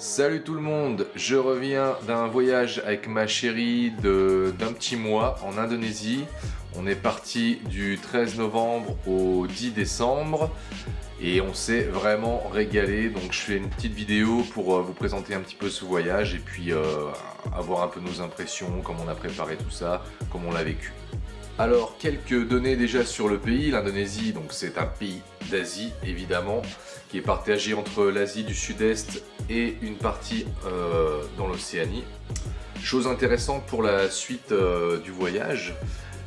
Salut tout le monde, je reviens d'un voyage avec ma chérie d'un petit mois en Indonésie. On est parti du 13 novembre au 10 décembre et on s'est vraiment régalé. Donc je fais une petite vidéo pour vous présenter un petit peu ce voyage et puis avoir un peu nos impressions, comment on a préparé tout ça, comment on l'a vécu. Alors, quelques données déjà sur le pays. L'Indonésie, donc c'est un pays d'Asie, évidemment, qui est partagé entre l'Asie du Sud-Est et une partie dans l'Océanie. Chose intéressante pour la suite du voyage,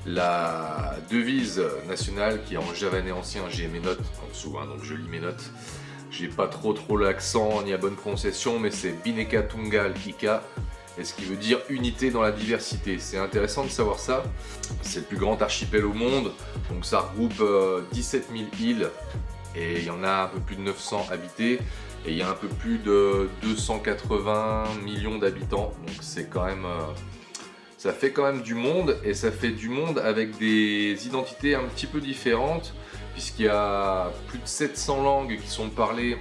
la devise nationale qui est en javanais ancien, j'ai mes notes en dessous, donc je lis mes notes. J'ai pas trop l'accent ni la bonne prononciation, mais c'est Bhinneka Tunggal Ika. Et ce qui veut dire unité dans la diversité. C'est intéressant de savoir ça. C'est le plus grand archipel au monde, donc ça regroupe 17 000 îles et il y en a un peu plus de 900 habités et il y a un peu plus de 280 millions d'habitants. Donc c'est quand même, ça fait quand même du monde, et ça fait du monde avec des identités un petit peu différentes puisqu'il y a plus de 700 langues qui sont parlées.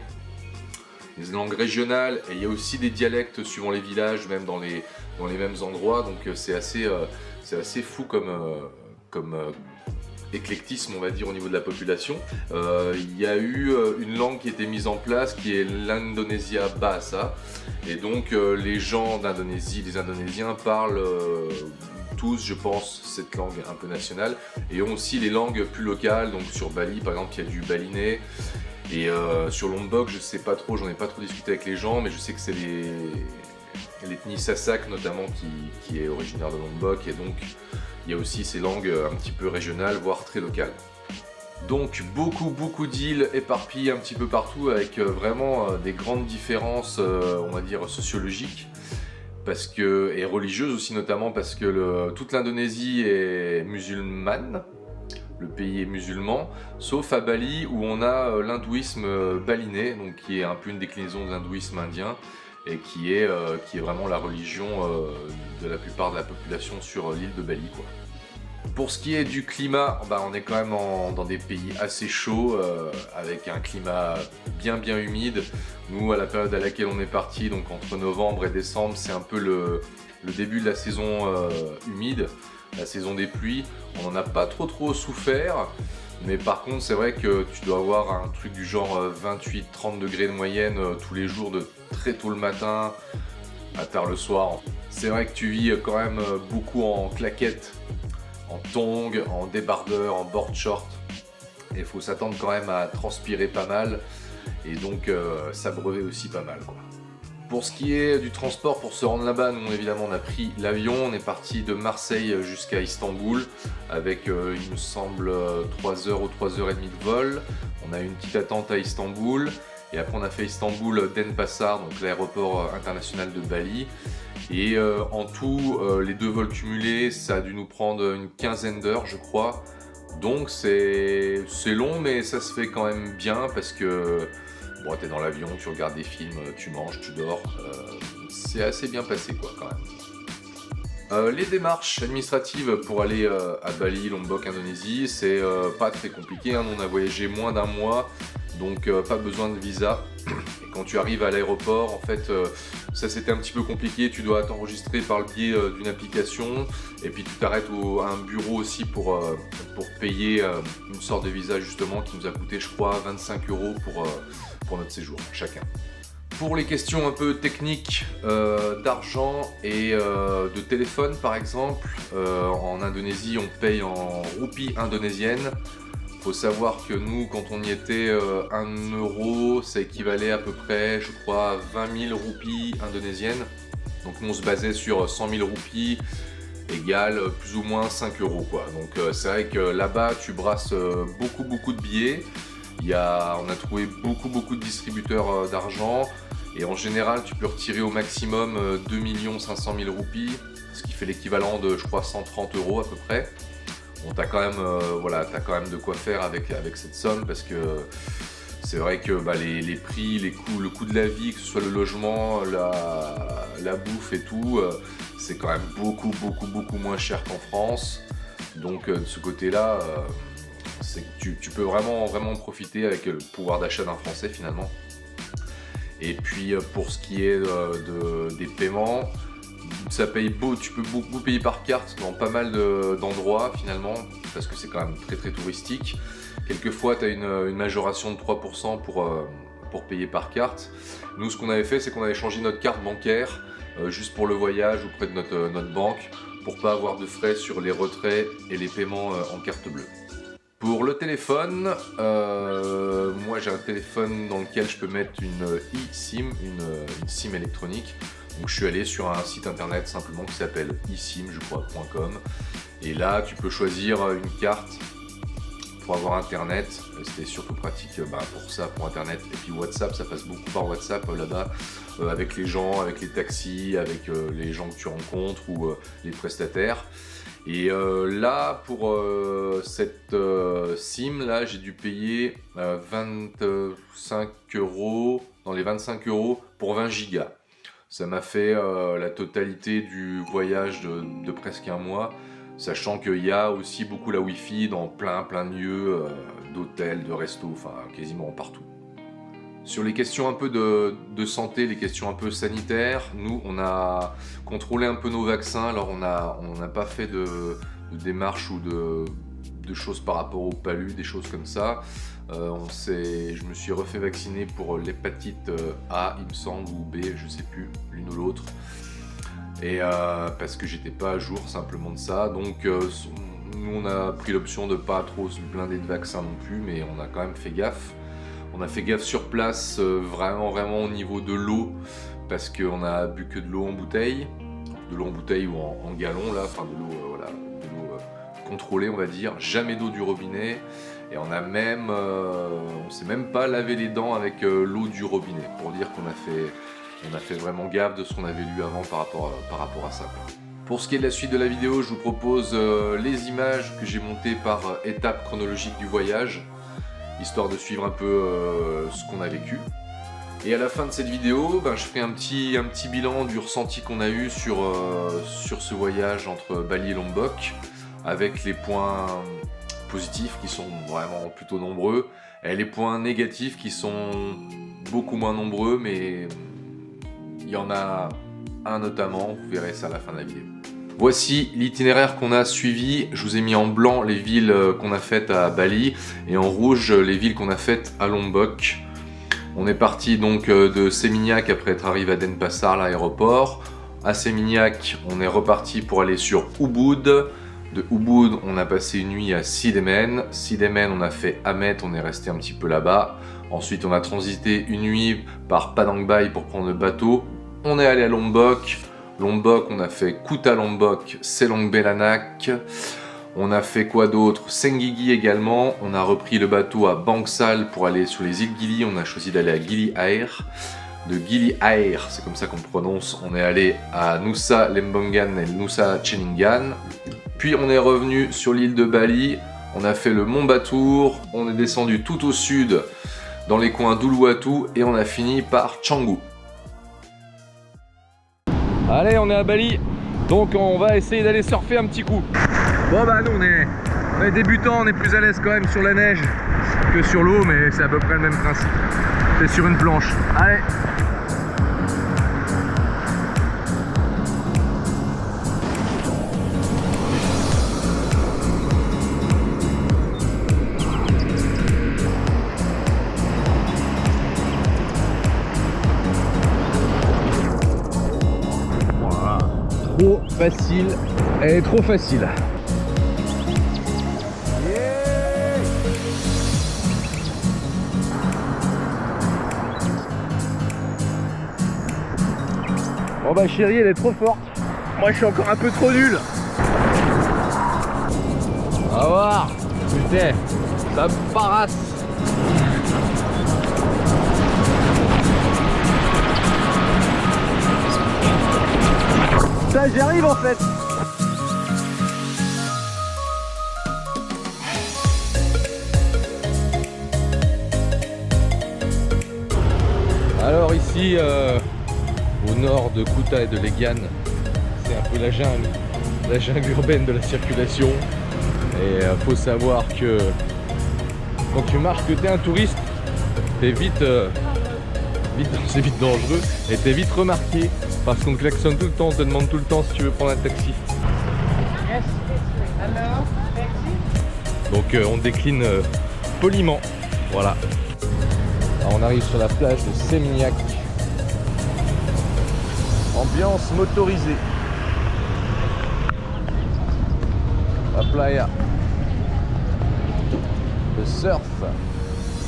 Des langues régionales, et il y a aussi des dialectes suivant les villages, même dans les mêmes endroits, donc c'est assez fou comme éclectisme, on va dire, au niveau de la population. Il y a eu une langue qui a été mise en place qui est l'Indonesia Bahasa, et donc les gens d'Indonésie, les Indonésiens parlent tous, je pense, cette langue un peu nationale, et ont aussi les langues plus locales. Donc sur Bali par exemple, il y a du balinais. Et sur Lombok, je sais pas trop, j'en ai pas trop discuté avec les gens, mais je sais que c'est l'ethnie Sasak notamment qui est originaire de Lombok, et donc il y a aussi ces langues un petit peu régionales, voire très locales. Donc beaucoup d'îles éparpillées un petit peu partout, avec vraiment des grandes différences, on va dire, sociologiques, et religieuses aussi, notamment parce que toute l'Indonésie est musulmane. Le pays est musulman, sauf à Bali où on a l'hindouisme balinais, donc qui est un peu une déclinaison de l'hindouisme indien, et qui est vraiment la religion de la plupart de la population sur l'île de Bali, quoi. Pour ce qui est du climat, on est quand même dans des pays assez chauds, avec un climat bien humide. Nous, à la période à laquelle on est parti, donc entre novembre et décembre, c'est un peu le début de la saison humide, la saison des pluies. On n'en a pas trop souffert, mais par contre c'est vrai que tu dois avoir un truc du genre 28-30 degrés de moyenne tous les jours, de très tôt le matin à tard le soir. C'est vrai que tu vis quand même beaucoup en claquettes, en tongs, en débardeur, en board short, et il faut s'attendre quand même à transpirer pas mal, et donc s'abreuver aussi pas mal, quoi. Pour ce qui est du transport, pour se rendre là-bas, nous évidemment on a pris l'avion, on est parti de Marseille jusqu'à Istanbul avec il me semble 3 heures ou 3h30 de vol. On a eu une petite attente à Istanbul, et après on a fait Istanbul-Denpasar, donc l'aéroport international de Bali. Et en tout, les deux vols cumulés, ça a dû nous prendre une quinzaine d'heures, je crois. Donc c'est long, mais ça se fait quand même bien parce que bon, t'es dans l'avion, tu regardes des films, tu manges, tu dors, c'est assez bien passé, quoi, quand même. Les démarches administratives pour aller à Bali, Lombok, Indonésie, c'est pas très compliqué, hein. On a voyagé moins d'un mois, donc pas besoin de visa. Et quand tu arrives à l'aéroport, en fait, ça c'était un petit peu compliqué, tu dois t'enregistrer par le biais d'une application, et puis tu t'arrêtes à un bureau aussi pour payer une sorte de visa, justement, qui nous a coûté, je crois, 25 € pour notre séjour, chacun. Pour les questions un peu techniques d'argent et de téléphone, par exemple, en Indonésie on paye en roupies indonésiennes. Faut savoir que nous, quand on y était, 1 euro, ça équivalait à peu près, je crois, à 20 000 roupies indonésiennes. Donc nous on se basait sur 100 000 roupies égale plus ou moins 5 €, quoi. Donc c'est vrai que là-bas tu brasses beaucoup de billets. On a trouvé beaucoup de distributeurs d'argent, et en général tu peux retirer au maximum 2 500 000 roupies, ce qui fait l'équivalent de, je crois, 130 € à peu près. Bon, t'as quand même de quoi faire avec cette somme, parce que c'est vrai que les prix, les coûts, le coût de la vie, que ce soit le logement, la bouffe et tout, c'est quand même beaucoup moins cher qu'en France. Donc de ce côté-là, tu peux vraiment profiter avec le pouvoir d'achat d'un Français, finalement. Et puis pour ce qui est des paiements, ça paye beau, tu peux beaucoup payer par carte dans pas mal d'endroits finalement, parce que c'est quand même très très touristique. Quelquefois tu as une majoration de 3% pour payer par carte. Nous ce qu'on avait fait, c'est qu'on avait changé notre carte bancaire juste pour le voyage auprès de notre banque, pour pas avoir de frais sur les retraits et les paiements en carte bleue. Pour le téléphone, moi j'ai un téléphone dans lequel je peux mettre une eSIM, une SIM électronique. Donc je suis allé sur un site internet simplement qui s'appelle eSIM, je crois, .com. Et là tu peux choisir une carte pour avoir internet. C'était surtout pratique pour ça, pour internet. Et puis WhatsApp, ça passe beaucoup par WhatsApp là-bas, avec les gens, avec les taxis, avec les gens que tu rencontres ou les prestataires. Et là, pour cette SIM, là, j'ai dû payer 25 €, dans les 25 € pour 20 gigas. Ça m'a fait la totalité du voyage de presque un mois, sachant qu'il y a aussi beaucoup la Wi-Fi dans plein de lieux, d'hôtels, de restos, enfin quasiment partout. Sur les questions un peu de santé, les questions un peu sanitaires, nous on a contrôlé un peu nos vaccins, alors on n'a pas fait de démarches ou de choses par rapport au palu, des choses comme ça. Je me suis refait vacciner pour l'hépatite A, il me semble, ou B, je sais plus, l'une ou l'autre. Et parce que j'étais pas à jour simplement de ça, donc nous on a pris l'option de pas trop se blinder de vaccins non plus, mais on a quand même fait gaffe. On a fait gaffe sur place, vraiment au niveau de l'eau, parce qu'on a bu que de l'eau en bouteille ou en gallon là, enfin de l'eau contrôlée on va dire, jamais d'eau du robinet, et on s'est même pas lavé les dents avec l'eau du robinet, pour dire qu'on a fait vraiment gaffe de ce qu'on avait lu avant par rapport à ça, quoi. Pour ce qui est de la suite de la vidéo, je vous propose les images que j'ai montées par étape chronologique du voyage, histoire de suivre un peu ce qu'on a vécu. Et à la fin de cette vidéo, je ferai un petit bilan du ressenti qu'on a eu sur ce voyage entre Bali et Lombok, avec les points positifs qui sont vraiment plutôt nombreux, et les points négatifs qui sont beaucoup moins nombreux, mais il y en a un notamment, vous verrez ça à la fin de la vidéo. Voici l'itinéraire qu'on a suivi. Je vous ai mis en blanc les villes qu'on a faites à Bali et en rouge les villes qu'on a faites à Lombok. On est parti donc de Seminyak après être arrivé à Denpasar, l'aéroport. À Seminyak, on est reparti pour aller sur Ubud. De Ubud, on a passé une nuit à Sidemen. Sidemen, on a fait Amet, on est resté un petit peu là-bas. Ensuite, on a transité une nuit par Padang Bai pour prendre le bateau. On est allé à Lombok. Lombok, on a fait Kuta Lombok, Selong Belanak. On a fait quoi d'autre? Senggigi également. On a repris le bateau à Bangsal pour aller sur les îles Gili. On a choisi d'aller à Gili Air. De Gili Air, c'est comme ça qu'on prononce. On est allé à Nusa Lembongan et Nusa Ceningan. Puis on est revenu sur l'île de Bali. On a fait le Mont Batur. On est descendu tout au sud dans les coins d'Uluwatu et on a fini par Canggu. Allez, on est à Bali, donc on va essayer d'aller surfer un petit coup. Bon nous on est débutants, on est plus à l'aise quand même sur la neige que sur l'eau, mais c'est à peu près le même principe. C'est sur une planche. Allez. Trop facile, elle est trop facile. Bon chérie, elle est trop forte. Moi je suis encore un peu trop nul. On va voir. Putain, ça me parasse. Ça, j'y arrive en fait. Alors ici, au nord de Kuta et de Legian, c'est un peu la jungle urbaine de la circulation. Et faut savoir que quand tu marches, que tu es un touriste, tu es vite c'est vite dangereux. Et t'es vite remarqué parce qu'on te klaxonne tout le temps, on te demande tout le temps si tu veux prendre un taxi. Yes. Hello. Taxi. Donc on décline poliment. Voilà. Alors, on arrive sur la plage de Sémignac. Ambiance motorisée. La playa. Le surf.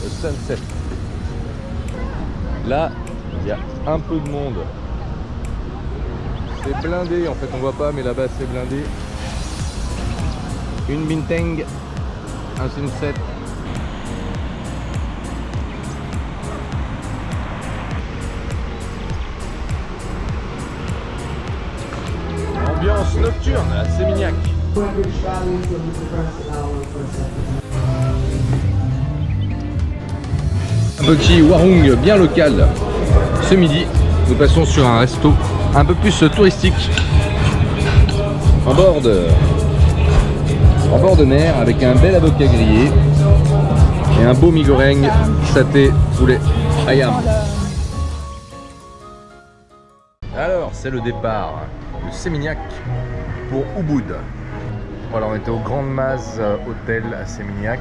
Le sunset. Là, il y a un peu de monde. C'est blindé en fait, on voit pas, mais là-bas c'est blindé. Une bintang, un sunset. Ambiance nocturne à Sémignac. Un petit warung bien local. Ce midi, nous passons sur un resto un peu plus touristique. En bord de mer avec un bel avocat grillé et un beau mi goreng, saté, poulet, ayam. Alors, c'est le départ de Sémignac pour Ubud. Voilà, on était au Grande Maz Hôtel à Sémignac.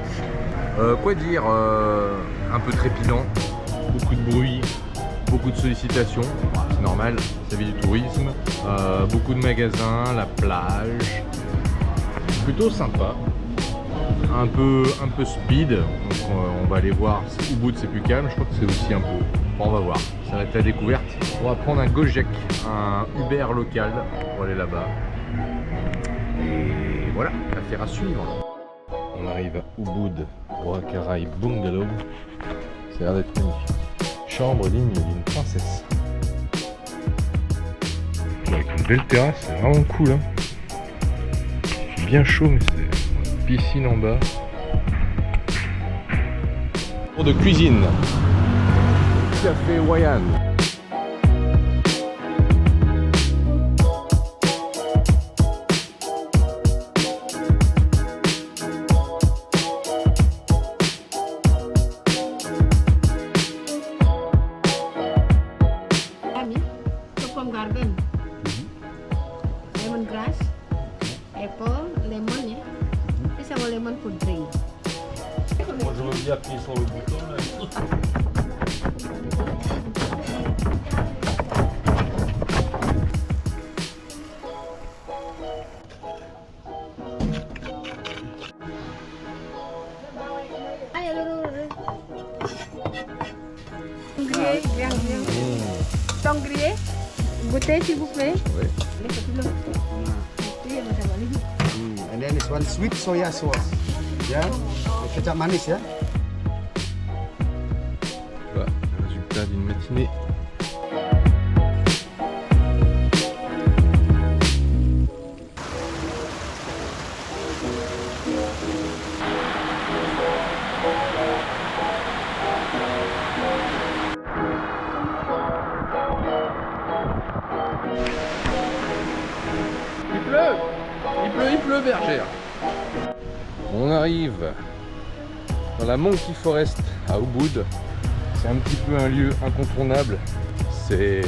Quoi dire, un peu trépidant, beaucoup de bruit, beaucoup de sollicitations, c'est normal, c'est la vie du tourisme, beaucoup de magasins, la plage, plutôt sympa, un peu speed, donc on va aller voir, Ubud c'est plus calme, je crois que c'est aussi un peu, bon, on va voir, ça va être la découverte. On va prendre un Gojek, un Uber local pour aller là-bas, et voilà, affaire à suivre. On arrive à Ubud, Roakarai Bungalow. Ça a l'air d'être magnifique. Chambre digne d'une princesse. Avec une belle terrasse, c'est vraiment cool. Hein. Bien chaud, mais c'est piscine en bas. Pour de cuisine. Café Wayan. Garden, lemongrass, apple, lemon ya, ini sama lemon puding. Moi je veux bien appuyer sur le bouton là. Ayo dulu. Grillé. Tong grillé. Goûtez s'il vous plaît. Oui. And then this one sweet soya sauce. Yeah. Kecap manis ya. Voilà, le résultat d'une matinée. Il pleut, bergère. On arrive dans la Monkey Forest à Ubud. C'est un petit peu un lieu incontournable. C'est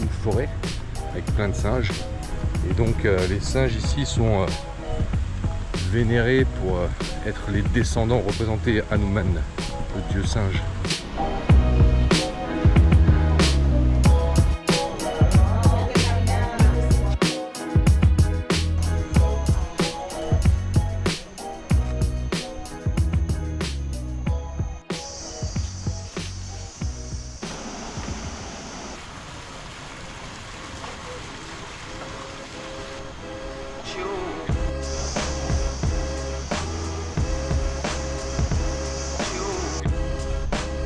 une forêt avec plein de singes. Et donc les singes ici sont vénérés pour être les descendants représentés Hanuman, le dieu singe.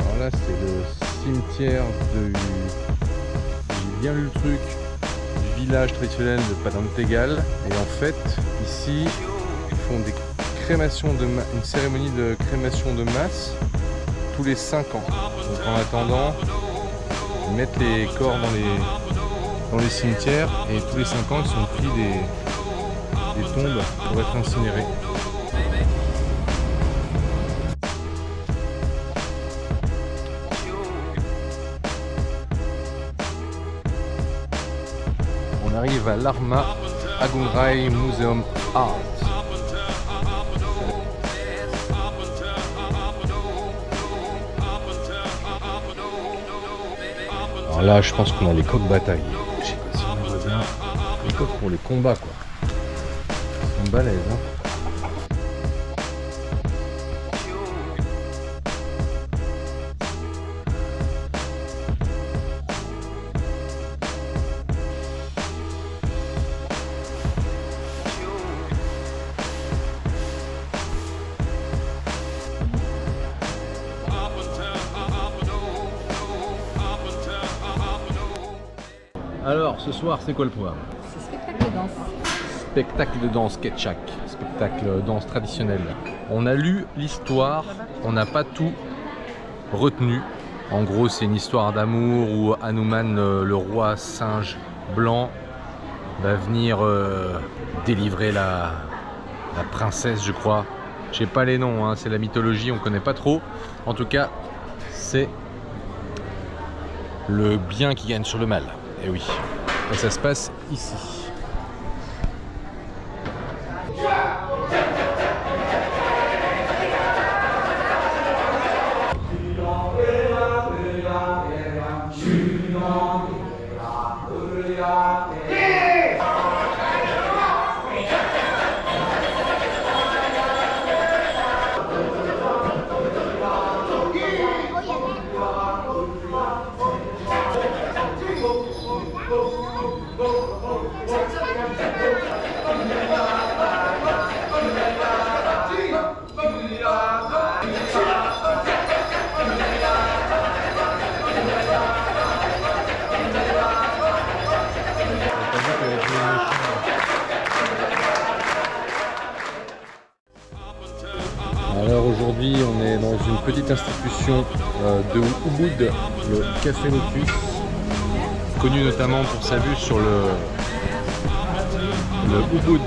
Alors là c'est le cimetière j'ai bien lu le truc, du village traditionnel de Padantegal. Et en fait ici ils font des crémations une cérémonie de crémation de masse tous les 5 ans. Donc en attendant ils mettent les corps dans les cimetières et tous les 5 ans ils sont pris des tombes pour être incinérés. arrive à l'Arma Agunrai Museum Art. Alors là, je pense qu'on a les coqs bataille. Je sais pas si on voit bien. Les coqs pour les combats, quoi. Ils sont balèzes, hein. Alors, ce soir, c'est quoi le programme? C'est spectacle de danse. Spectacle de danse Ketchak, spectacle de danse traditionnel. On a lu l'histoire, on n'a pas tout retenu. En gros, c'est une histoire d'amour où Hanuman, le roi singe blanc, va venir délivrer la princesse, je crois. Je sais pas les noms, hein, c'est la mythologie, on connaît pas trop. En tout cas, c'est le bien qui gagne sur le mal. Et oui, et ça se passe ici. Alors aujourd'hui on est dans une petite institution de Ubud, le Café Lotus, connu notamment pour sa vue sur le Ubud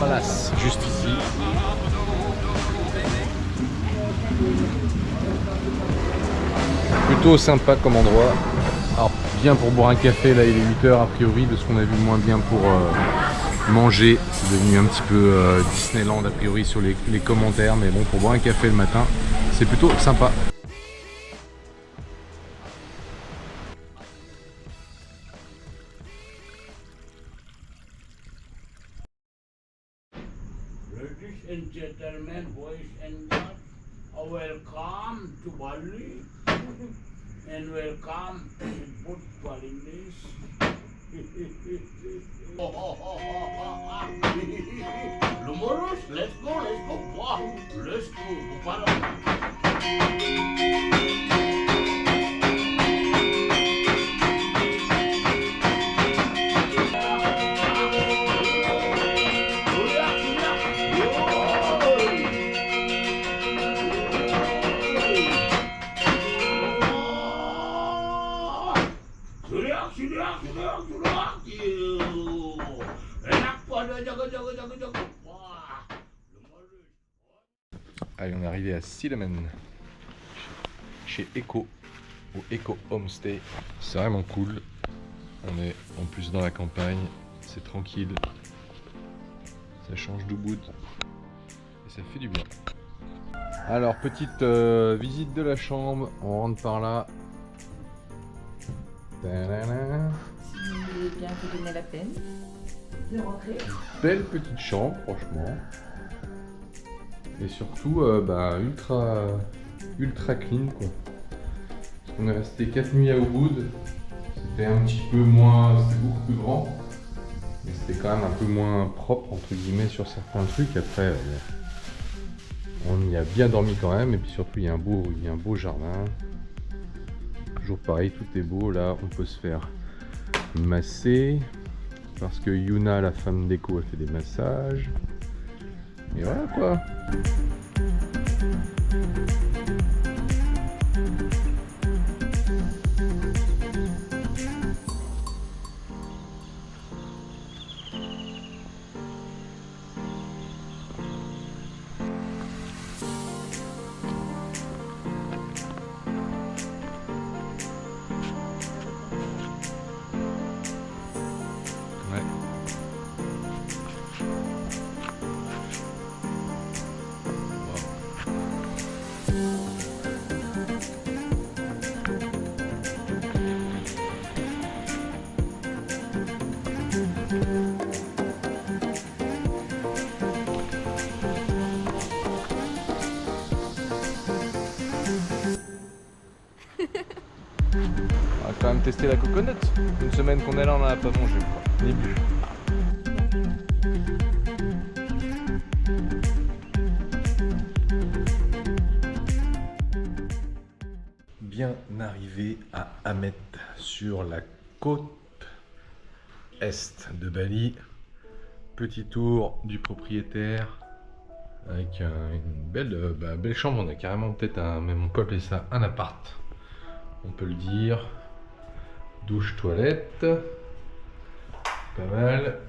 Palace, juste ici. Plutôt sympa comme endroit. Alors bien pour boire un café, là il est 8h a priori, de ce qu'on a vu, moins bien pour manger. C'est devenu un petit peu Disneyland a priori sur les commentaires, mais bon, pour boire un café le matin, c'est plutôt sympa. Ladies and gentlemen, boys and girls, welcome to Bali and welcome to Balinese. Lumurus, let's go, wow, let's go, Allez, on est arrivé à Silliman, chez Echo, au Echo Homestay. C'est vraiment cool. On est en plus dans la campagne, c'est tranquille. Ça change d'Ubud et ça fait du bien. Alors, petite visite de la chambre, on rentre par là. Ta-da-da. Si vous voulez bien vous donner la peine de rentrer. Belle petite chambre, franchement. Et surtout, ultra clean, quoi. Parce qu'on est resté 4 nuits à Ubud. C'était un petit peu moins, c'était beaucoup plus grand. Mais c'était quand même un peu moins propre, entre guillemets, sur certains trucs. Après, on y a bien dormi quand même. Et puis surtout, il y a un beau jardin. Toujours pareil, tout est beau. Là, on peut se faire masser. Parce que Yuna, la femme d'écho, elle fait des massages. Et voilà quoi. Ouais. On va quand même tester la coconut. Une semaine qu'on est là, on n'en a pas mangé. Ni bu. Bien arrivé à Amet, sur la côte est de Bali. Petit tour du propriétaire avec une belle chambre. On a carrément peut-être même on peut appeler ça un appart, on peut le dire. Douche, toilette, pas mal.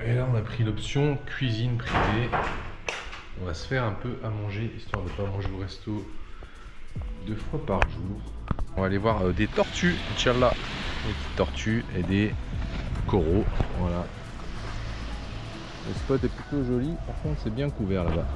Et là on a pris l'option cuisine privée. On va se faire un peu à manger histoire de ne pas manger au resto 2 fois par jour. On va aller voir des tortues, Inch'Allah. Des petites tortues et des coraux. Voilà. Le spot est plutôt joli, par contre c'est bien couvert là-bas.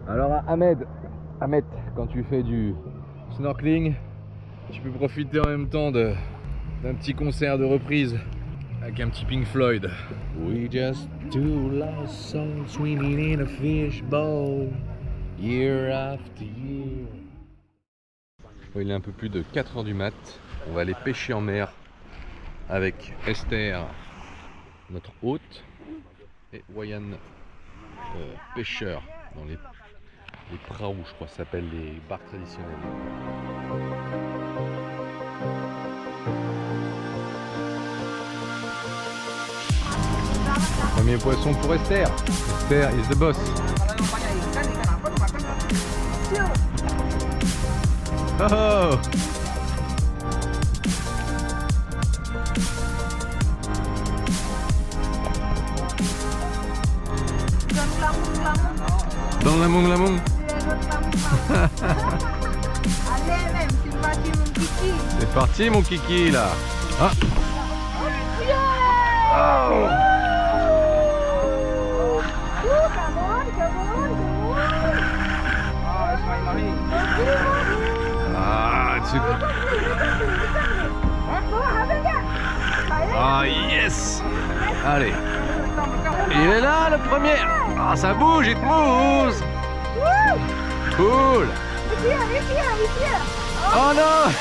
Alors Ahmed, quand tu fais du snorkeling, tu peux profiter en même temps d'un petit concert de reprise avec un petit Pink Floyd. We just two lost souls swimming in a fishbowl, year after year. Il est un peu plus de 4 h du mat. On va aller pêcher en mer avec Esther, notre hôte, et Wayan, pêcheur dans les praos, je crois que ça s'appelle les barques traditionnelles. Premier poisson pour Esther. Esther is the boss. Oh! Dans l'among. Allez même, c'est parti mon kiki. C'est parti mon kiki là. Ah. Oh. Ah, ah yes. Allez. Il est là le premier. Ah ça bouge, il te mousse. Cool. Oh non.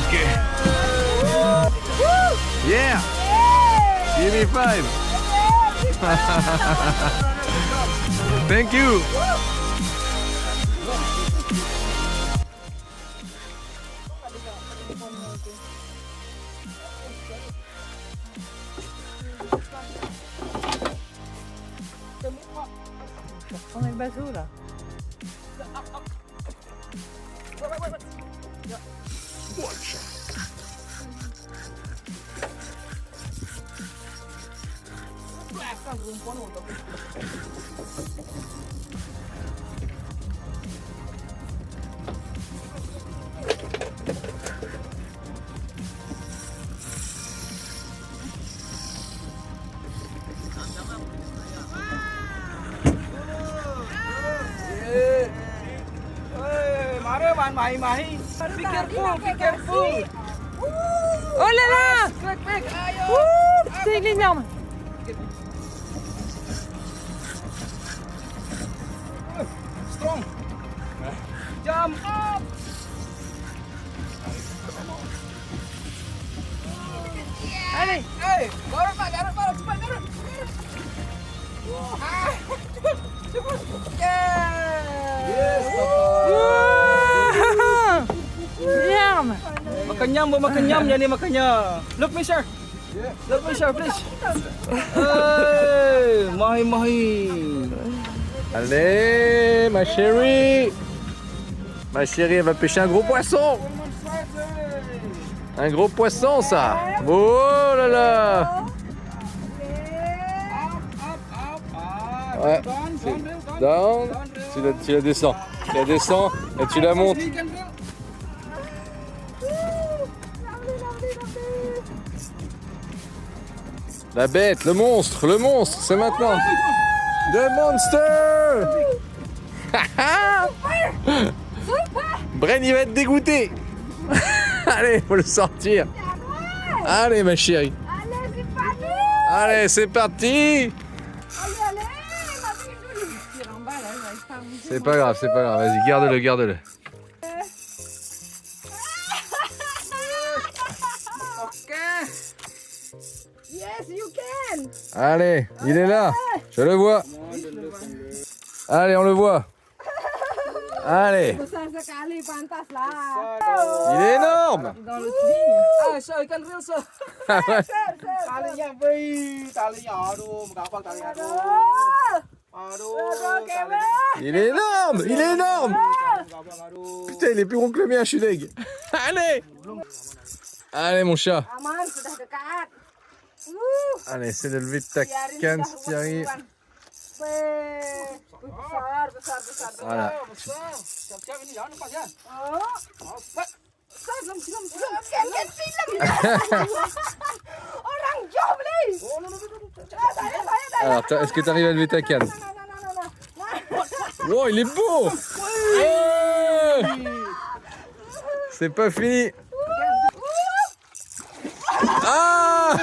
Okay. Yeah. Give me 5. Thank you. On est le bateau là. Be careful, be careful. Oh là là! Ouh, c'est énorme! Strong. Jump up. Allez! Hey, garut Pak, garut Pak, cepat garut. Cepat. Yes, Énorme! Makan nyam, buat makan nyam yang ni makannya. Look me sir. Look me sir, please. Hey, mahi. Allez, ma chérie. Ma chérie, elle va pêcher un gros poisson. Un gros poisson, ça. Oh là là. Ouais, c'est down. Tu la descends. Tu la descends et tu la montes. La bête, le monstre, c'est maintenant. The monster. Bren, il va être dégoûté. Allez, faut le sortir. Allez, ma chérie. Allez, c'est parti. C'est pas grave, vas-y, garde-le. Yes, you can. Allez, il est là, je le vois. Allez, on le voit. Allez, Besar sekali, pantas lah. il est énorme. Dans l'autre ligne. Ah, sir, ikan real sir. Ah ouais. Talinya beri, talinya aduh, gampang talinya aduh. Aduh, Il est énorme, gampang aduh. Putain, il est plus rond que le mien, je suis deg. Allez, mon chat. Aman, sudah dekat. Allez, c'est de lever ta canne, Thierry. Besar. Voilà. Siap-siap ini jangan lepas ya. Belum. Kan film. Orang jobli. Alors, est-ce que tu arrives à lever ta canne? Wow, il est beau. Ouais. C'est pas fini. Ah.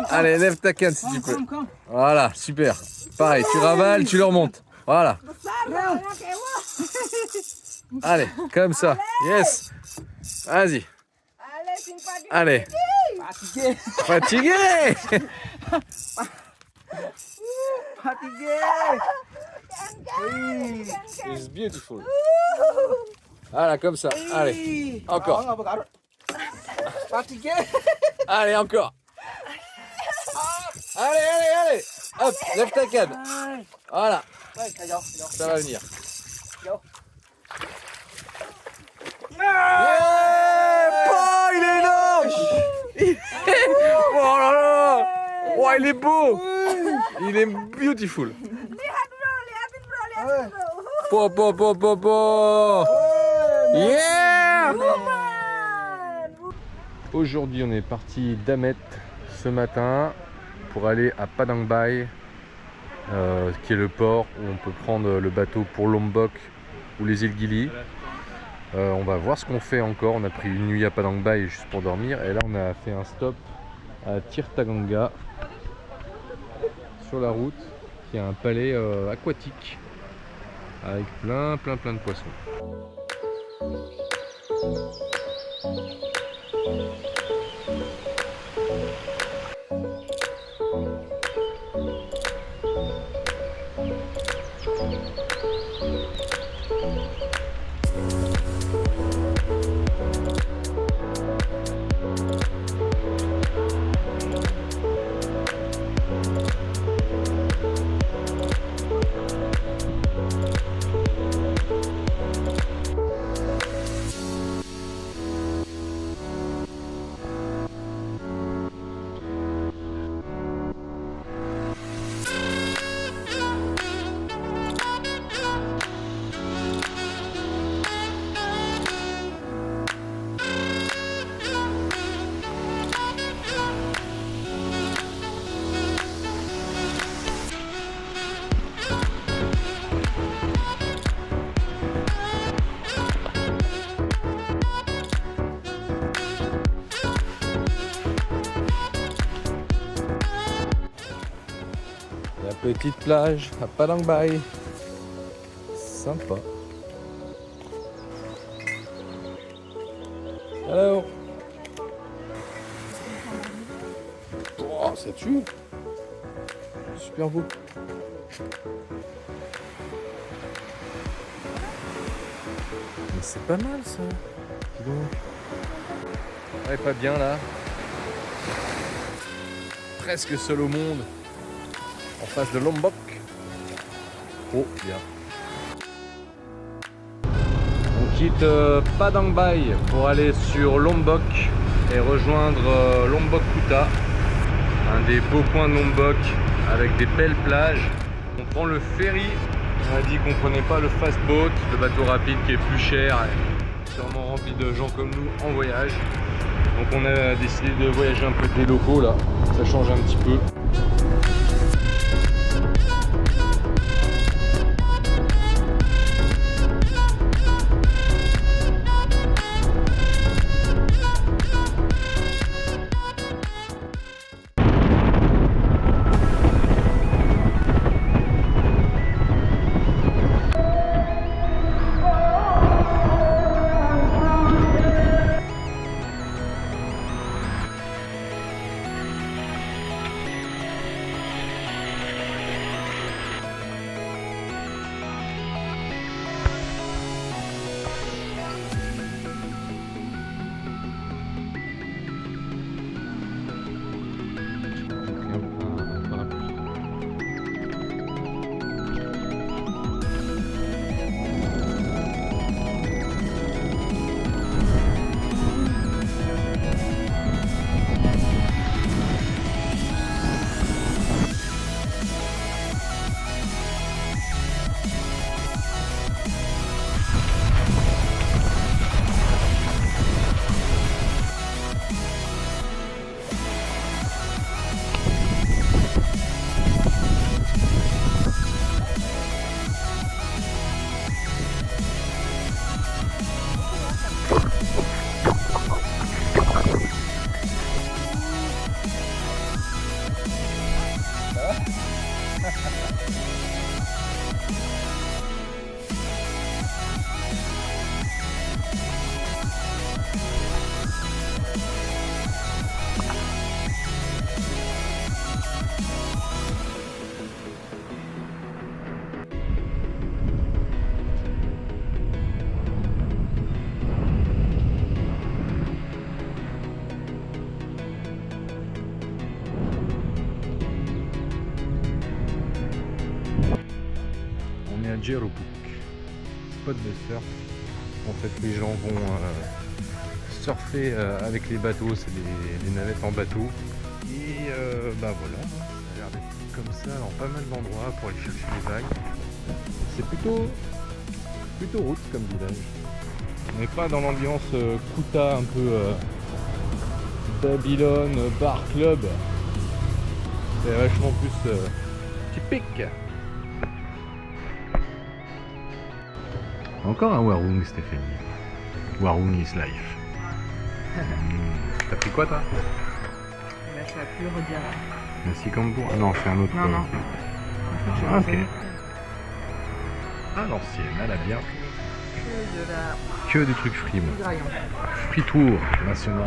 Allez, lève ta canne si tu peux. Voilà, super. Pareil, tu ravales, tu le remontes. Voilà. Allez, comme ça. Yes. Vas-y. Allez. Fatigué. It's beautiful. Voilà, comme ça. Allez. Encore. Allez, encore. Allez. Hop, lève ta canne. Voilà. Ça va venir. Yeah. Oh, il est énorme. Oh là là. Oh, il est beau. Il est beautiful. Lihatin bro. Po. Yeah. Aujourd'hui, on est parti d'Amet ce matin pour aller à Padang Bai, qui est le port où on peut prendre le bateau pour Lombok ou les îles Gili. On va voir ce qu'on fait encore. On a pris une nuit à Padang Bai juste pour dormir. Et là, on a fait un stop à Tirtaganga sur la route, qui a un palais aquatique avec plein de poissons. La petite plage à Padang Bai. Sympa. Alors. Oh, ça tue. Super beau. Mais c'est pas mal ça. Dis donc. Ouais, pas bien là. Presque seul au monde. En face de Lombok. Oh, bien. On quitte Padang Bai pour aller sur Lombok et rejoindre Lombok Kuta, un des beaux coins de Lombok avec des belles plages. On prend le ferry. On a dit qu'on prenait pas le fast boat, le bateau rapide qui est plus cher et sûrement rempli de gens comme nous en voyage. Donc on a décidé de voyager un peu des locaux là, ça change un petit peu. Jerupuk, spot de surf. En fait, les gens vont surfer avec les bateaux, c'est des navettes en bateau. Et bah voilà, ça a l'air d'être comme ça dans pas mal d'endroits pour aller chercher les vagues. C'est plutôt route comme village. On n'est pas dans l'ambiance Kuta un peu Babylone bar club. C'est vachement plus typique. Encore un warung, Stéphanie. Warung is life. T'as pris quoi toi? Bah, je suis à plus redire. Nasi Campbell. Ah non, c'est un autre. Non, non. Ah, ok. Ah l'ancienne, elle a bien. Que de la Que des trucs frits, moi. graillon. Fritour national.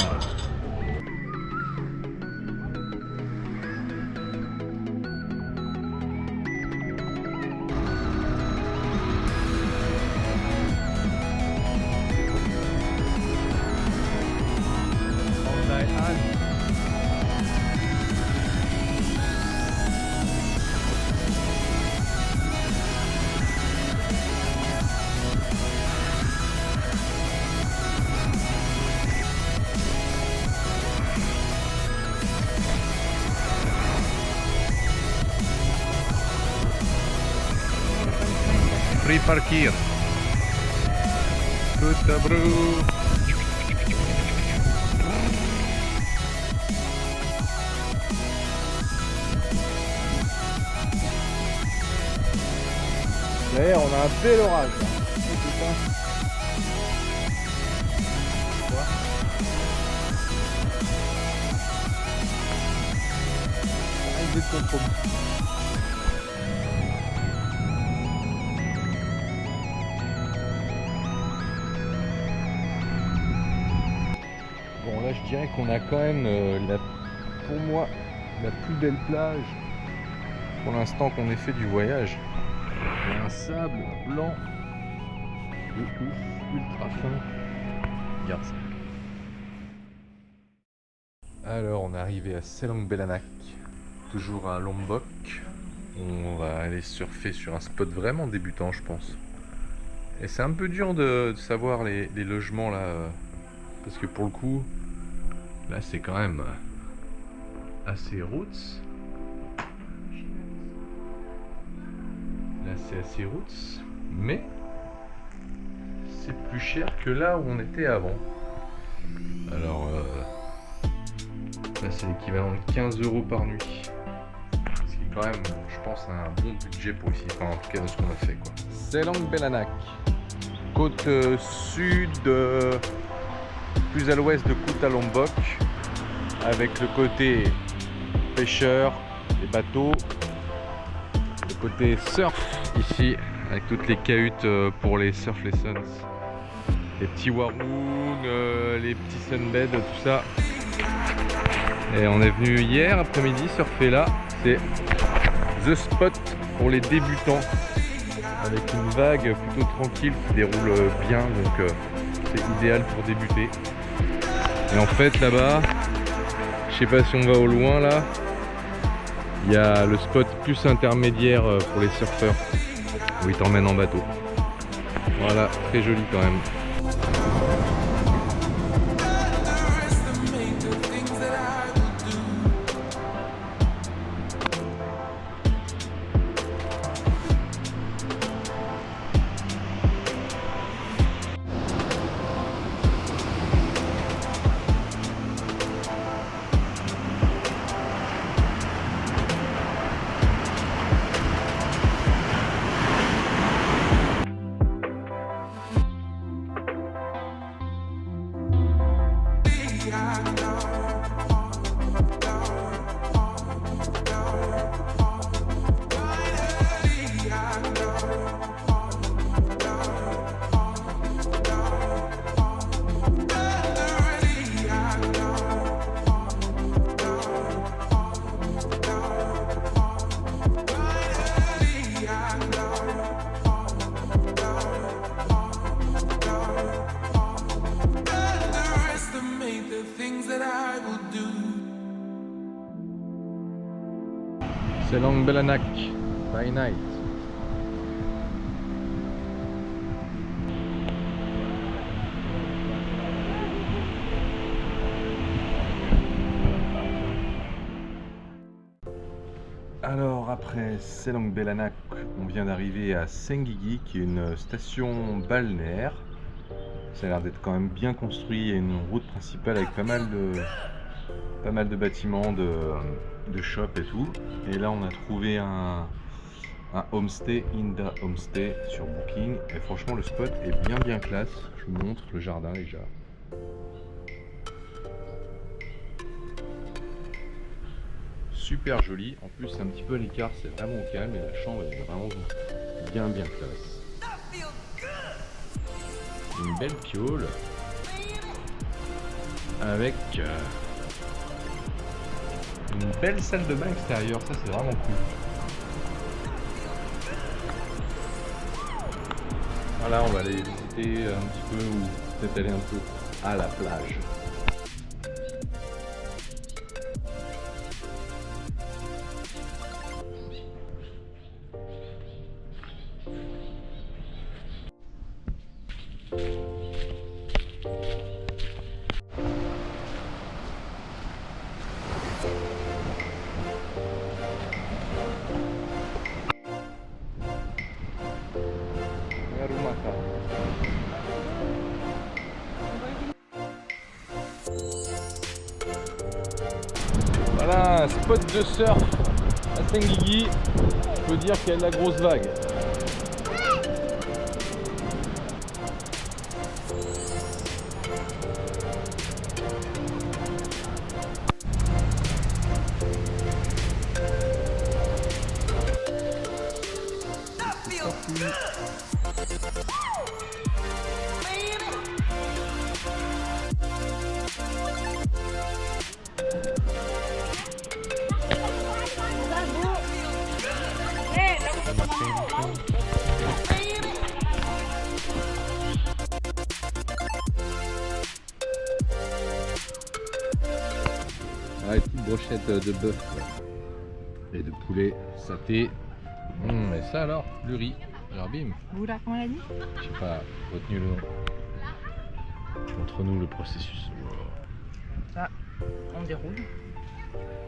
Free parkir. Puta bro. D'ailleurs, on a un bel orage. Bon là je dirais qu'on a quand même pour moi la plus belle plage pour l'instant qu'on ait fait du voyage. Il y a un sable blanc de ouf, ultra fin. Regarde ça. Alors on est arrivé à Selang Belanak, toujours à Lombok. On va aller surfer sur un spot vraiment débutant je pense. Et c'est un peu dur de savoir les logements là. Parce que pour le coup, là c'est quand même assez roots. Là c'est assez roots, mais c'est plus cher que là où on était avant. Alors là c'est l'équivalent de 15 € par nuit. Ce qui est quand même, je pense, un bon budget pour ici. Enfin en tout cas de ce qu'on a fait quoi. Selang Belanak, côte sud. Plus à l'ouest de Kuta Lombok, avec le côté pêcheur, les bateaux, le côté surf ici, avec toutes les cahutes pour les surf lessons, les petits warung, les petits sunbeds, tout ça. Et on est venu hier après-midi surfer là, c'est the spot pour les débutants, avec une vague plutôt tranquille qui déroule bien, donc c'est idéal pour débuter. Et en fait là-bas, je sais pas si on va au loin là, il y a le spot plus intermédiaire pour les surfeurs où ils t'emmènent en bateau. Voilà, très joli quand même. Selang Belanak by night. Alors après Selang Belanak, on vient d'arriver à Senggigi qui est une station balnéaire. Ça a l'air d'être quand même bien construit, il y a une route principale avec pas mal de bâtiments, de shops et tout. Et là on a trouvé un homestay in the homestay sur Booking. Et franchement, le spot est bien classe. Je vous montre le jardin déjà. Super joli. En plus, c'est un petit peu à l'écart, c'est vraiment au calme et la chambre est vraiment bien classe. Une belle piole avec une belle salle de bain extérieure. Ça, c'est vraiment cool. Voilà, on va aller visiter un petit peu ou peut-être aller un peu à la plage. Voilà un spot de surf à Senguigui. Je peux dire qu'il y a de la grosse vague. Ah, une petite brochette de bœuf et de poulet saté. Et ça alors, le riz. Alors bim. Vous là, comment on l'a dit? J'ai pas retenu le nom. Montre-nous le processus. Ça, on déroule.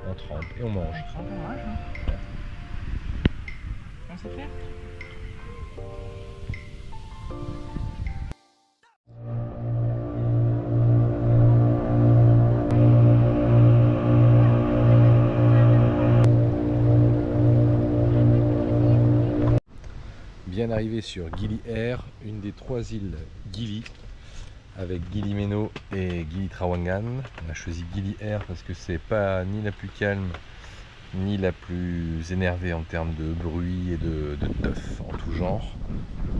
On trempe et on mange. On mange. On sait faire. Bien arrivé sur Gili Air, une des 3 îles Gili, avec Gili Meno et Gili Trawangan. On a choisi Gili Air parce que c'est pas ni la plus calme ni la plus énervée en termes de bruit et de teuf en tout genre.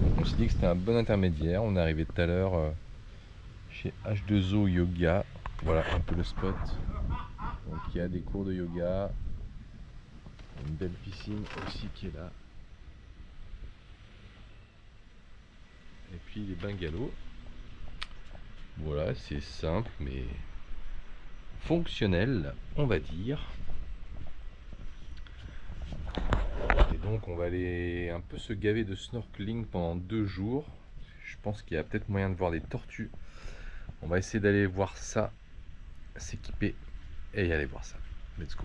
Donc on s'est dit que c'était un bon intermédiaire. On est arrivé tout à l'heure chez H2O Yoga. Voilà un peu le spot. Donc il y a des cours de yoga, une belle piscine aussi qui est là. Et puis les bungalows. Voilà, c'est simple mais fonctionnel, on va dire. Et donc on va aller un peu se gaver de snorkeling pendant 2 jours. Je pense qu'il y a peut-être moyen de voir des tortues. On va essayer d'aller voir ça, s'équiper et y aller voir ça. Let's go.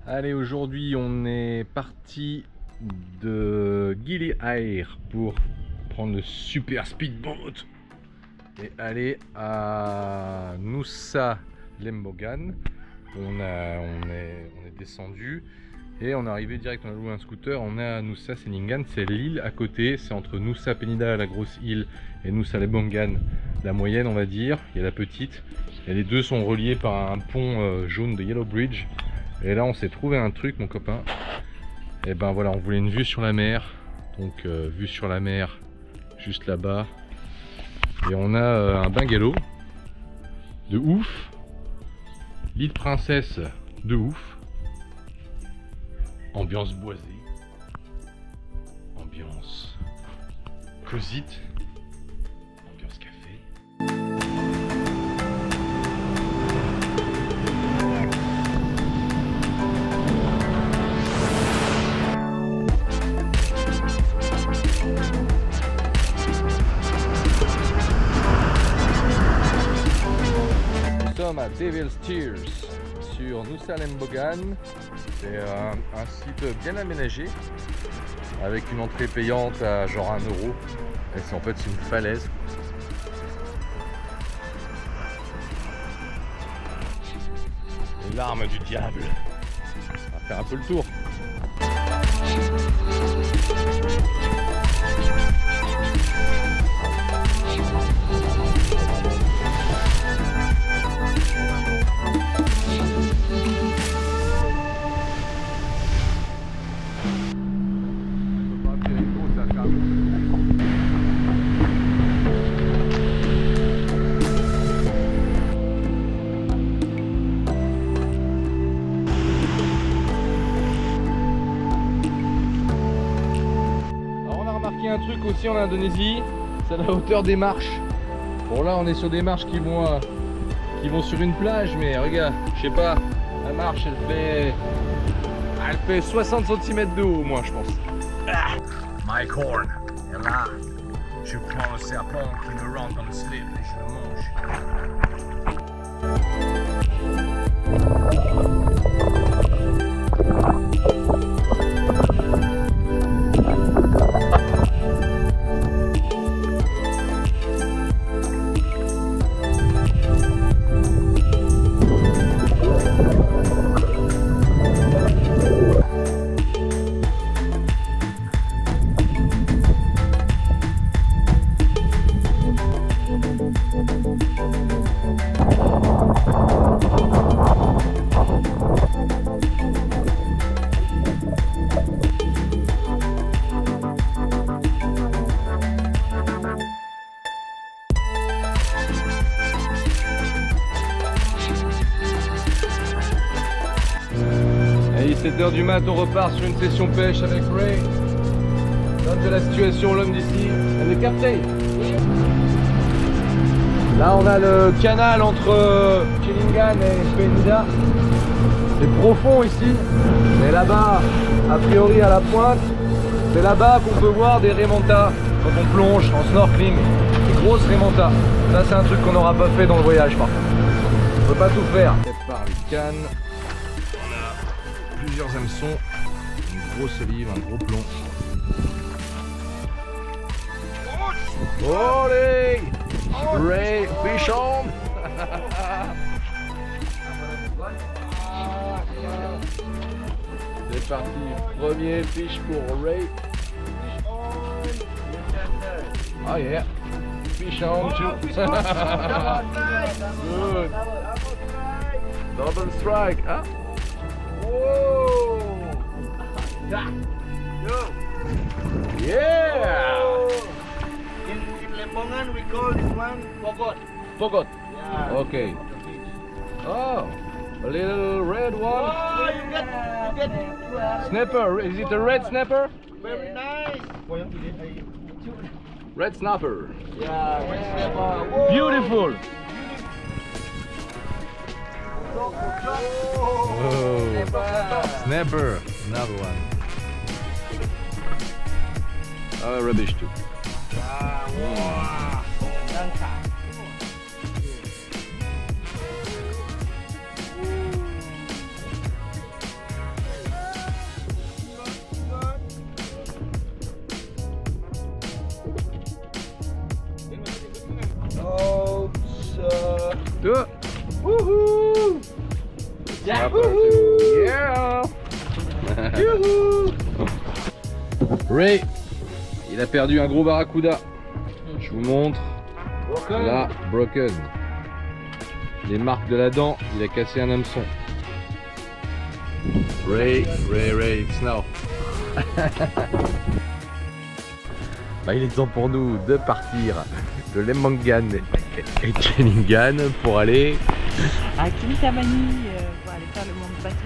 Allez, aujourd'hui on est parti de Gili Air pour prendre le super speedboat et aller à Nusa Lembongan. On est descendu et on est arrivé direct, on a loué un scooter, on est à Nusa Ceningan, c'est l'île à côté, c'est entre Nusa Penida, la grosse île, et Nusa Lembongan, la moyenne on va dire, il y a la petite, et les deux sont reliés par un pont jaune de Yellow Bridge. Et là on s'est trouvé un truc mon copain, et ben voilà, on voulait une vue sur la mer, donc vue sur la mer juste là-bas, et on a un bungalow de ouf, lit de princesse de ouf, ambiance boisée, ambiance cosite, ambiance café. Nous sommes à Devil's Tears sur Nusa Lembongan. C'est un site bien aménagé avec une entrée payante à genre 1 €. Et c'est en fait une falaise. L'arme du diable. On va faire un peu le tour. Un truc aussi en Indonésie, c'est la hauteur des marches. Bon là on est sur des marches qui vont sur une plage, mais regarde, je sais pas, la marche elle fait Elle fait 60 cm de haut au moins, je pense. My corn. Et là, je prends le serpent qui me rentre dans le slip et je le mange. Allez, 7h du mat, on repart sur une session pêche avec Ray. L'homme de la situation, l'homme d'ici. Et le captain. Là, on a le canal entre Chillingan et Penida. C'est profond ici. Mais là-bas, a priori à la pointe, c'est là-bas qu'on peut voir des raimentas quand on plonge en snorkeling. Des grosses raimentas. Ça, c'est un truc qu'on n'aura pas fait dans le voyage par contre. On peut pas tout faire. Par les cannes. Plusieurs hameçons, une grosse olive, un gros plomb. Olé! Ray, fish on! C'est parti, premier fish pour Ray. Oh yeah! Fish on too! Good! Double strike! Hein? Whoa! Yeah! In Lempongan we call this one pogot. Forgot. Yeah. Okay. Oh, a little red one. Oh, you get it. Snapper. Is it a red snapper? Very nice. Red snapper. Yeah, red snapper. Whoa. Beautiful. Oh. Snapper. Another one. Rubbish too. Deux. Woohoo! Yeah. Ray, il a perdu un gros barracuda. Je vous montre. Là, broken. Les marques de la dent, il a cassé un hameçon. Ray, it's now. Bah, il est temps pour nous de partir de Lempongan et Chillingan pour aller À Kintamani, pour aller faire le monde bateau.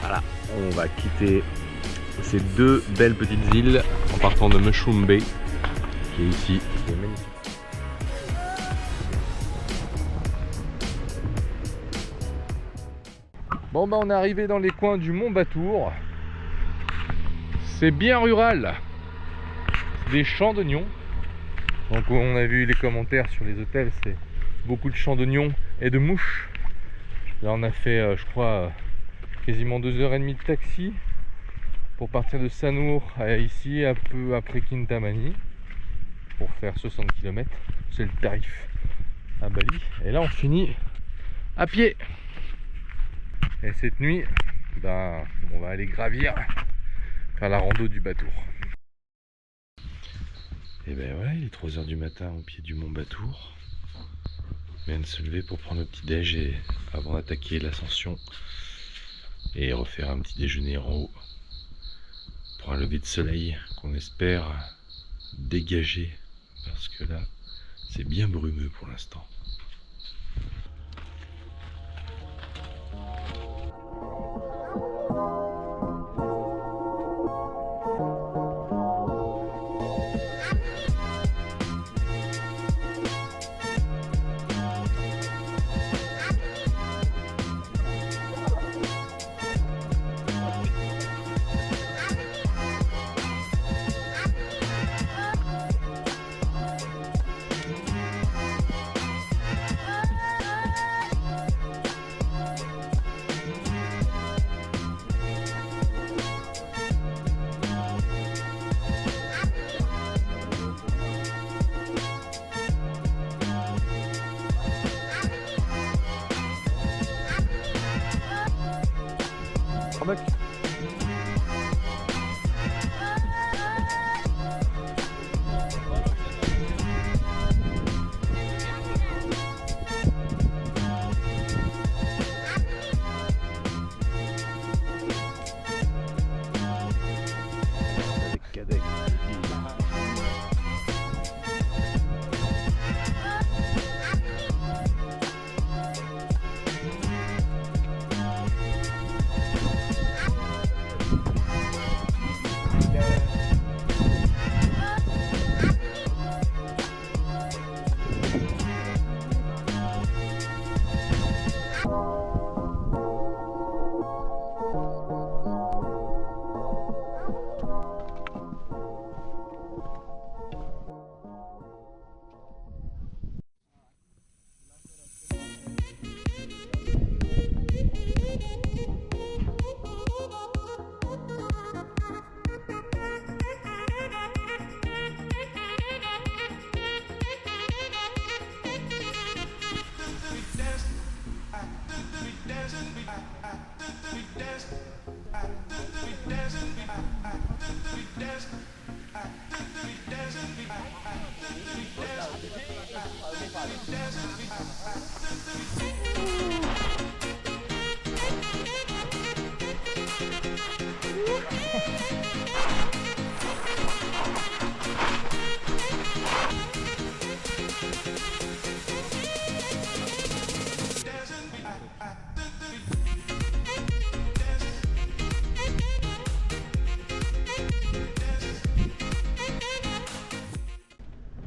Voilà, on va quitter ces deux belles petites îles en partant de Mushroom Bay, qui est ici, qui est magnifique. Bon bah on est arrivé dans les coins du Mont Batour. C'est bien rural. Des champs d'oignons. Donc on a vu les commentaires sur les hôtels, c'est beaucoup de champs d'oignons et de mouches. Là on a fait je crois quasiment 2h30 de taxi pour partir de Sanur à ici, un peu après Kintamani, pour faire 60 km. C'est le tarif à Bali. Et là on finit à pied. Et cette nuit, ben, on va aller gravir, faire la rando du Batour. Et ben voilà, il est 3h du matin au pied du Mont Batour. On vient de se lever pour prendre le petit déj et avant d'attaquer l'ascension et refaire un petit déjeuner en haut pour un lever de soleil qu'on espère dégager parce que là c'est bien brumeux pour l'instant. Starbucks.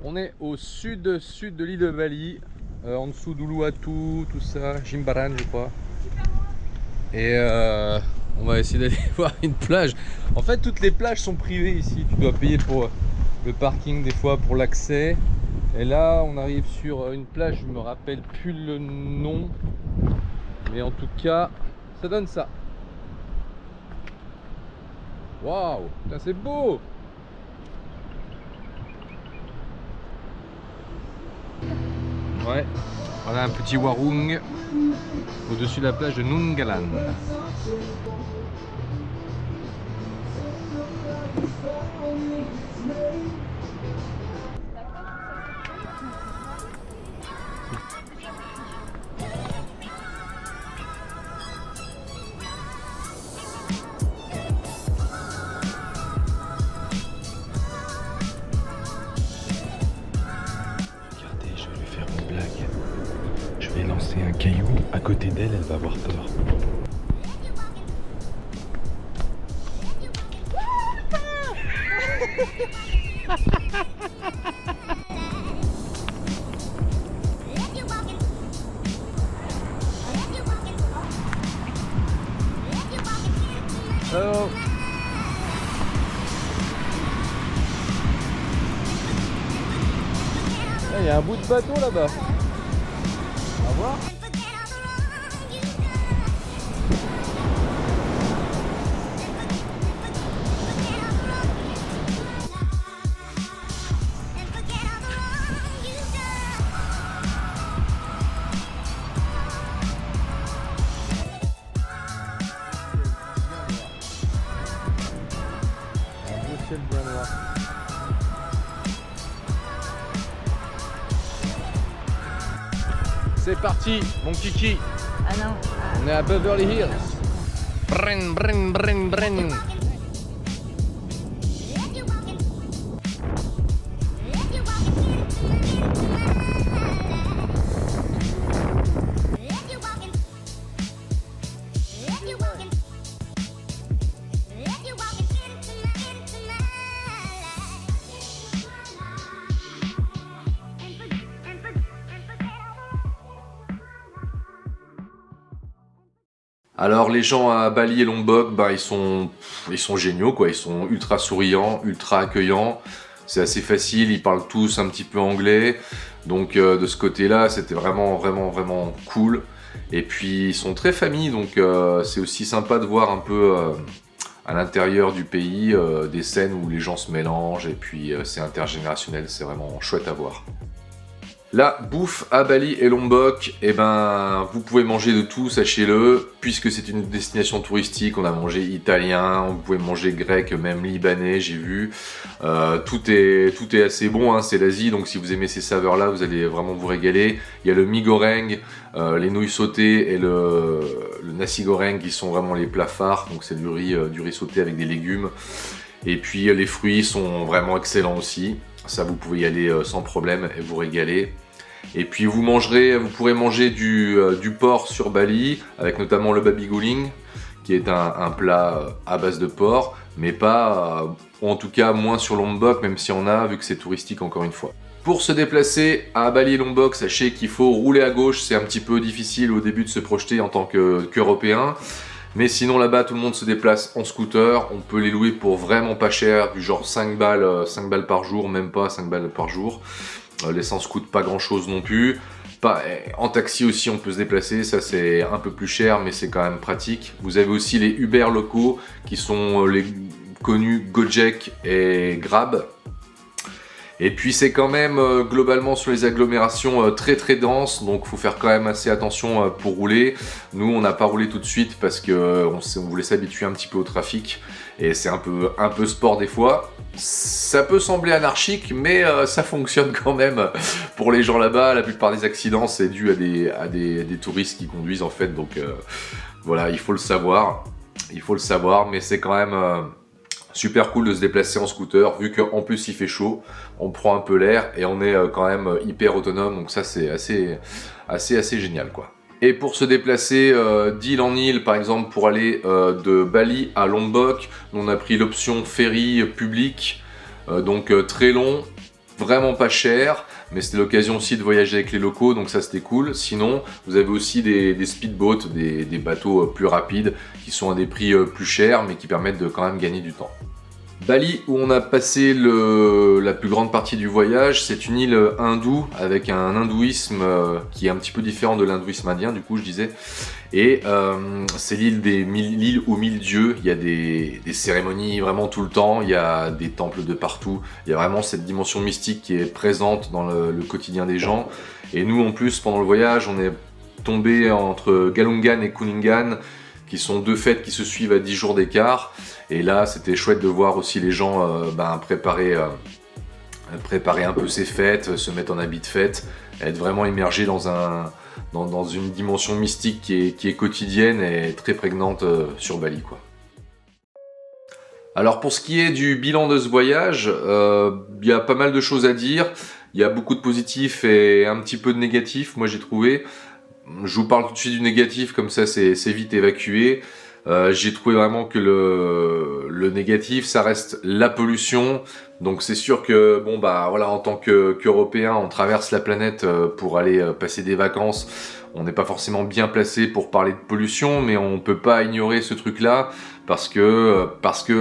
On est au sud de l'île de Bali, en dessous d'Uluwatu, tout ça, Jimbaran je crois. Et on va essayer d'aller voir une plage. En fait toutes les plages sont privées ici, tu dois payer pour le parking des fois, pour l'accès. Et là on arrive sur une plage, je me rappelle plus le nom. Mais en tout cas, ça donne ça. Waouh, c'est beau! Ouais, voilà un petit warung au-dessus de la plage de Nungalan. Lancer un caillou à côté d'elle, elle va avoir peur. Oh. Il y a un bout de bateau là-bas. On va voir. Un beau ciel bien noir. C'est parti, mon kiki. Ah non. On est à Beverly Hills. Brin, brin, brin, brin. Alors les gens à Bali et Lombok, bah, ils sont géniaux quoi, ils sont ultra souriants, ultra accueillants, c'est assez facile, ils parlent tous un petit peu anglais, donc de ce côté-là c'était vraiment cool. Et puis ils sont très famille, donc c'est aussi sympa de voir un peu à l'intérieur du pays des scènes où les gens se mélangent et puis c'est intergénérationnel, c'est vraiment chouette à voir. La bouffe à Bali et Lombok, eh ben, vous pouvez manger de tout, sachez-le, puisque c'est une destination touristique. On a mangé italien, vous pouvez manger grec, même libanais, j'ai vu. Tout est assez bon, hein, c'est l'Asie, donc si vous aimez ces saveurs-là, vous allez vraiment vous régaler. Il y a le mi goreng, les nouilles sautées et le nasi goreng qui sont vraiment les plats phares. Donc c'est du riz sauté avec des légumes. Et puis les fruits sont vraiment excellents aussi. Ça, vous pouvez y aller sans problème et vous régaler. Et puis vous pourrez manger du porc sur Bali, avec notamment le babi guling, qui est un plat à base de porc, mais pas, ou en tout cas moins sur Lombok, même si on a, vu que c'est touristique encore une fois. Pour se déplacer à Bali et Lombok, sachez qu'il faut rouler à gauche, c'est un petit peu difficile au début de se projeter en tant qu'Européen. Mais sinon là-bas, tout le monde se déplace en scooter, on peut les louer pour vraiment pas cher, du genre 5 balles par jour, même pas 5 balles par jour. L'essence coûte pas grand-chose non plus. En taxi aussi on peut se déplacer, ça c'est un peu plus cher mais c'est quand même pratique. Vous avez aussi les Uber locaux qui sont les connus Gojek et Grab. Et puis c'est quand même globalement sur les agglomérations très très denses, donc il faut faire quand même assez attention pour rouler. Nous on n'a pas roulé tout de suite parce qu'on voulait s'habituer un petit peu au trafic et c'est un peu sport des fois. Ça peut sembler anarchique mais ça fonctionne quand même pour les gens là-bas. La plupart des accidents c'est dû à des touristes qui conduisent en fait, donc voilà, il faut le savoir, mais c'est quand même... super cool de se déplacer en scooter, vu qu'en plus il fait chaud, on prend un peu l'air et on est quand même hyper autonome, donc ça c'est assez génial quoi. Et pour se déplacer d'île en île, par exemple pour aller de Bali à Lombok, on a pris l'option ferry public, donc très long, vraiment pas cher, mais c'était l'occasion aussi de voyager avec les locaux, donc ça c'était cool. Sinon, vous avez aussi des speedboats, des bateaux plus rapides, qui sont à des prix plus chers, mais qui permettent de quand même gagner du temps. Bali, où on a passé la plus grande partie du voyage, c'est une île hindoue, avec un hindouisme qui est un petit peu différent de l'hindouisme indien, du coup je disais. Et c'est l'île aux 1000 dieux, il y a des cérémonies vraiment tout le temps, il y a des temples de partout, il y a vraiment cette dimension mystique qui est présente dans le quotidien des gens. Et nous en plus, pendant le voyage, on est tombé entre Galungan et Kuningan, qui sont deux fêtes qui se suivent à 10 jours d'écart. Et là, c'était chouette de voir aussi les gens préparer un peu ces fêtes, se mettre en habit de fête, être vraiment immergés dans une dimension mystique qui est quotidienne et très prégnante sur Bali, quoi. Alors pour ce qui est du bilan de ce voyage, il y a pas mal de choses à dire. Il y a beaucoup de positifs et un petit peu de négatifs, moi j'ai trouvé. Je vous parle tout de suite du négatif, comme ça c'est vite évacué. J'ai trouvé vraiment que le négatif, ça reste la pollution. Donc c'est sûr que bon bah voilà, en tant qu'Européens, on traverse la planète pour aller passer des vacances. On n'est pas forcément bien placé pour parler de pollution, mais on peut pas ignorer ce truc-là parce que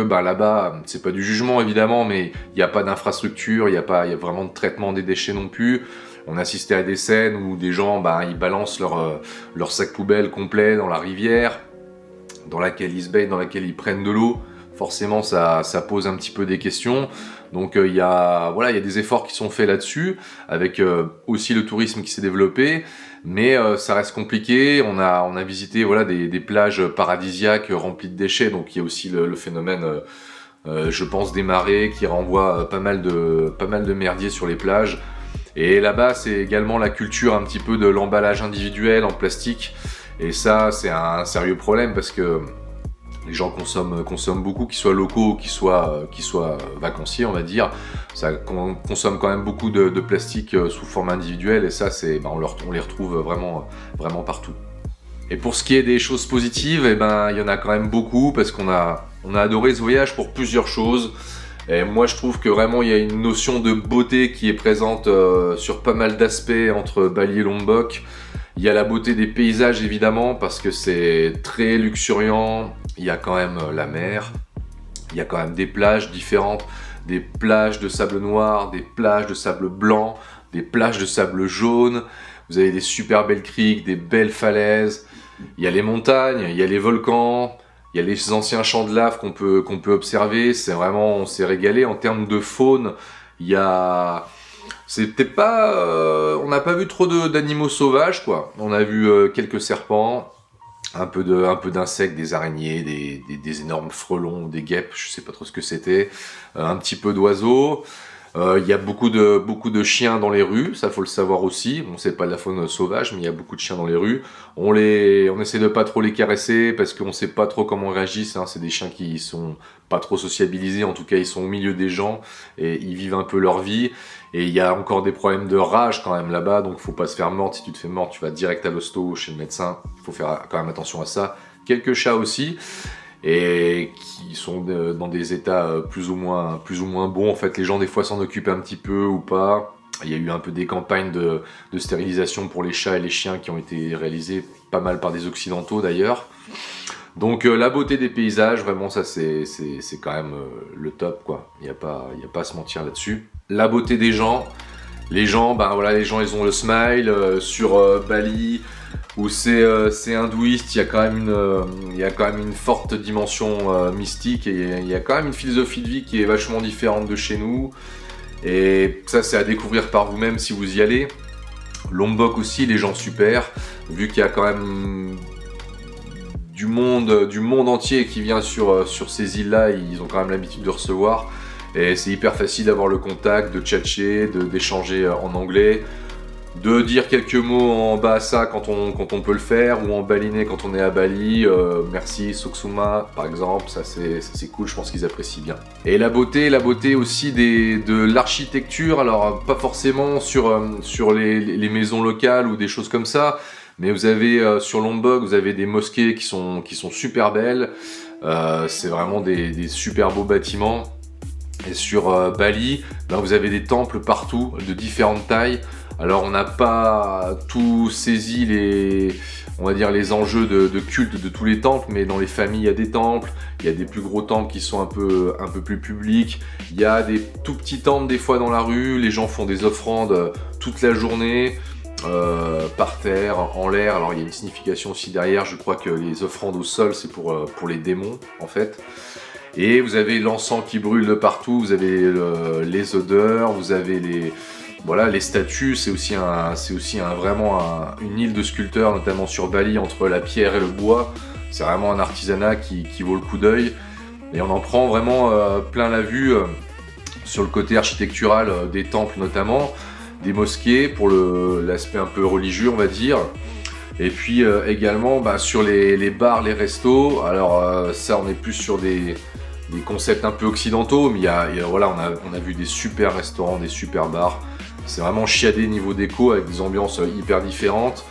bah là-bas, c'est pas du jugement évidemment, mais il n'y a pas d'infrastructure, il y a vraiment de traitement des déchets non plus. On assistait à des scènes où des gens ils balancent leur sac poubelle complet dans la rivière, dans laquelle ils se baignent, dans laquelle ils prennent de l'eau. Forcément, ça pose un petit peu des questions. Donc il y a des efforts qui sont faits là-dessus, avec aussi le tourisme qui s'est développé, mais ça reste compliqué. On a visité des plages paradisiaques remplies de déchets, donc il y a aussi le phénomène, je pense, des marées qui renvoient pas mal de merdier sur les plages. Et là-bas, c'est également la culture un petit peu de l'emballage individuel en plastique. Et ça, c'est un sérieux problème parce que les gens consomment beaucoup, qu'ils soient locaux ou qu'ils soient vacanciers, on va dire. Ça consomme quand même beaucoup de plastique sous forme individuelle et ça, on les retrouve vraiment partout. Et pour ce qui est des choses positives, il y en a quand même beaucoup parce qu'on a adoré ce voyage pour plusieurs choses. Et moi, je trouve que vraiment, il y a une notion de beauté qui est présente sur pas mal d'aspects entre Bali et Lombok. Il y a la beauté des paysages, évidemment, parce que c'est très luxuriant. Il y a quand même la mer. Il y a quand même des plages différentes. Des plages de sable noir, des plages de sable blanc, des plages de sable jaune. Vous avez des super belles criques, des belles falaises. Il y a les montagnes, il y a les volcans. Il y a les anciens champs de lave qu'on peut observer. C'est vraiment, on s'est régalé en termes de faune. Il y a C'était pas, on n'a pas vu trop d'animaux sauvages, quoi. On a vu quelques serpents, un peu d'insectes, des araignées, des énormes frelons, des guêpes, je sais pas trop ce que c'était, un petit peu d'oiseaux. Il y a beaucoup de chiens dans les rues, ça faut le savoir aussi. Bon, c'est pas de la faune sauvage, mais il y a beaucoup de chiens dans les rues. On essaie de pas trop les caresser parce qu'on sait pas trop comment ils réagissent. Hein. C'est des chiens qui sont pas trop sociabilisés, en tout cas ils sont au milieu des gens et ils vivent un peu leur vie. Et il y a encore des problèmes de rage quand même là-bas, donc faut pas se faire mordre. Si tu te fais mordre, tu vas direct à l'hosto chez le médecin. Faut faire quand même attention à ça. Quelques chats aussi. Et qui sont dans des états plus ou moins bons. En fait, les gens des fois s'en occupent un petit peu ou pas. Il y a eu un peu des campagnes de stérilisation pour les chats et les chiens qui ont été réalisées pas mal par des occidentaux d'ailleurs. Donc la beauté des paysages, vraiment ça c'est quand même le top quoi. Il y a pas à se mentir là-dessus. La beauté des gens. Les gens, ben voilà, les gens ils ont le smile sur Bali. Où c'est hindouiste, il y a quand même une forte dimension mystique et il y a quand même une philosophie de vie qui est vachement différente de chez nous. Et ça, c'est à découvrir par vous-même si vous y allez. Lombok aussi, les gens super, vu qu'il y a quand même du monde entier qui vient sur ces îles-là, ils ont quand même l'habitude de recevoir. Et c'est hyper facile d'avoir le contact, de tchatcher, d'échanger en anglais. De dire quelques mots en bahasa quand on peut le faire, ou en balinais quand on est à Bali, merci, Soksuma par exemple, ça c'est cool, je pense qu'ils apprécient bien. Et la beauté aussi de l'architecture, alors pas forcément sur les maisons locales ou des choses comme ça, mais vous avez sur Lombok, vous avez des mosquées qui sont super belles, c'est vraiment des super beaux bâtiments. Et sur Bali, ben, vous avez des temples partout, de différentes tailles. Alors on n'a pas tout saisi les enjeux de culte de tous les temples, mais dans les familles il y a des temples, il y a des plus gros temples qui sont un peu plus publics, il y a des tout petits temples des fois dans la rue, les gens font des offrandes toute la journée, par terre, en l'air. Alors il y a une signification aussi derrière, je crois que les offrandes au sol c'est pour les démons en fait. Et vous avez l'encens qui brûle de partout, vous avez les odeurs, vous avez les statues, c'est aussi vraiment une île de sculpteurs, notamment sur Bali, entre la pierre et le bois. C'est vraiment un artisanat qui vaut le coup d'œil. Et on en prend vraiment plein la vue sur le côté architectural des temples notamment, des mosquées pour l'aspect un peu religieux on va dire. Et puis également sur les bars, les restos. Alors ça on est plus sur des concepts un peu occidentaux, mais on a vu des super restaurants, des super bars. C'est vraiment chiadé niveau déco avec des ambiances hyper différentes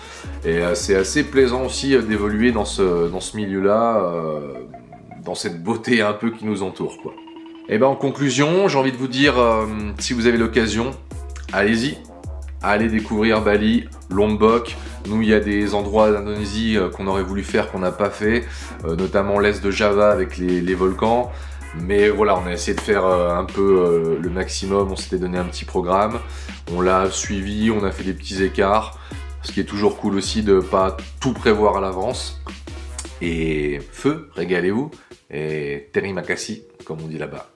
et c'est assez plaisant aussi d'évoluer dans ce milieu-là, dans cette beauté un peu qui nous entoure quoi. Et en conclusion, j'ai envie de vous dire, si vous avez l'occasion, allez-y, allez découvrir Bali, Lombok. Nous, il y a des endroits d'Indonésie qu'on aurait voulu faire, qu'on n'a pas fait, notamment l'est de Java avec les volcans. Mais voilà, on a essayé de faire un peu le maximum, on s'était donné un petit programme, on l'a suivi, on a fait des petits écarts, ce qui est toujours cool aussi de pas tout prévoir à l'avance. Et régalez-vous, et terima kasih, comme on dit là-bas.